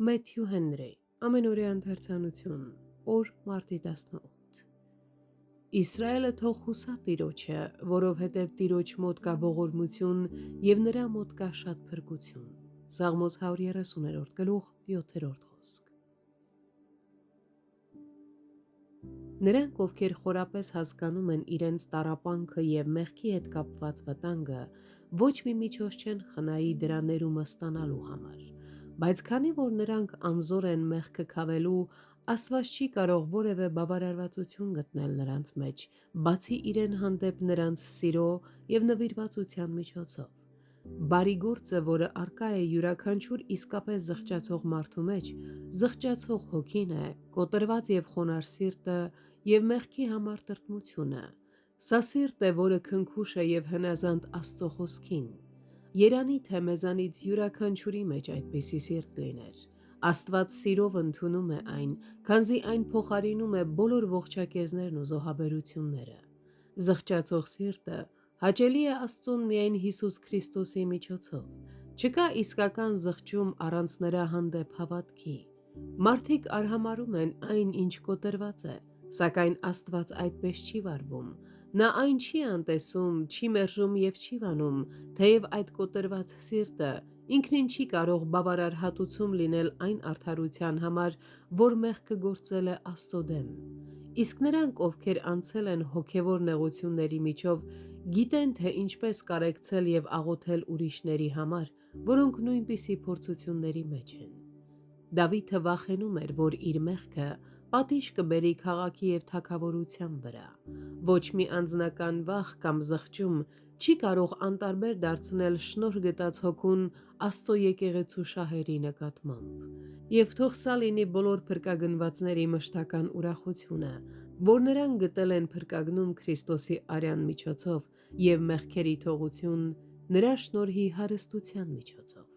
Մեթյու Հենրի, ամենօրյա ընթերցանություն, օր մարտի 18։ Իսրայելը թող հուսա Տիրոջը, որովհետև Տիրոջ մոտ կա ողորմություն և նրա մոտ կա շատ փրկություն։ Սաղմոս 130-րդ գլուխ 7-րդ խոսք։ Նրանք, ովքեր խորապես հասկանում են իրենց տառապանքը և մեղքի հետ կապված վտանգը, ոչ մի միջոց չեն խնայի դրա ներումը ստանալու համար, բայց քանի որ նրանք անզոր են մեղքը քավելու, Աստված չի կարող որևէ բավարարվածություն գտնել նրանց մեջ, բացի իրեն հանդեպ նրանց սիրո և նվիրվածության միջոցով։ Բարի գործը, որը առկա է յուրաքանչյուր իսկապես զղջացող մարդու մեջ, զղջացող հոգին է, կոտրված և խոնարհ սիրտը և մեղքի համար տրտմությունը։ Սա սիրտ է, որը քնքուշ է և հնազանդ Աստծո խոսքին։ Երանի թե մեզանից յուրաքանչյուրի մեջ այդպիսի սիրտ լիներ։ Աստված սիրով ընդունում է այն, քանզի այն փոխարինում է բոլոր ողջակեզներն ու զոհաբերությունները։ Զղջացող սիրտը հաճելի է Աստծուն միայն Հիսուս Քրիստոսի միջոցով։ Չկա իսկական զղջում առանց նրա հանդեպ հավատքի։ Մարդիկ արհամարհում են այն, ինչ կոտրված է, սակայն Աստված այդպես չի վարվում։ Նա այն չի անտեսում, չի մերժում և չի վանում, թեև այդ կոտրված սիրտը ինքնին չի կարող բավարար հատուցում լինել այն արդարության համար, որ մեղքը գործել է Աստծո դեմ։ Իսկ նրանք, ովքեր անցել են հոգևոր նեղությունների միջով, գիտեն, թե ինչպես կարեկցել և աղոթել ուրիշների համար, որոնք նույնպիսի փորձությունների մեջ են։ Դավիթը վախենում էր, որ իր մեղքը պատիժ կբերի քաղաքի և թագավորության վրա։ Ոչ մի անձնական վախ կամ զղջում չի կարող անտարբեր դարձնել շնորհ գտած հոգուն Աստծո եկեղեցու շահերի նկատմամբ։ Եվ թող սա լինի բոլոր փրկագնվածների մշտական ուրախությունը, որ նրանք գտել են փրկագնում Քրիստոսի արյան միջոցով և մեղքերի թողություն նրա շնորհի հարստության միջոցով։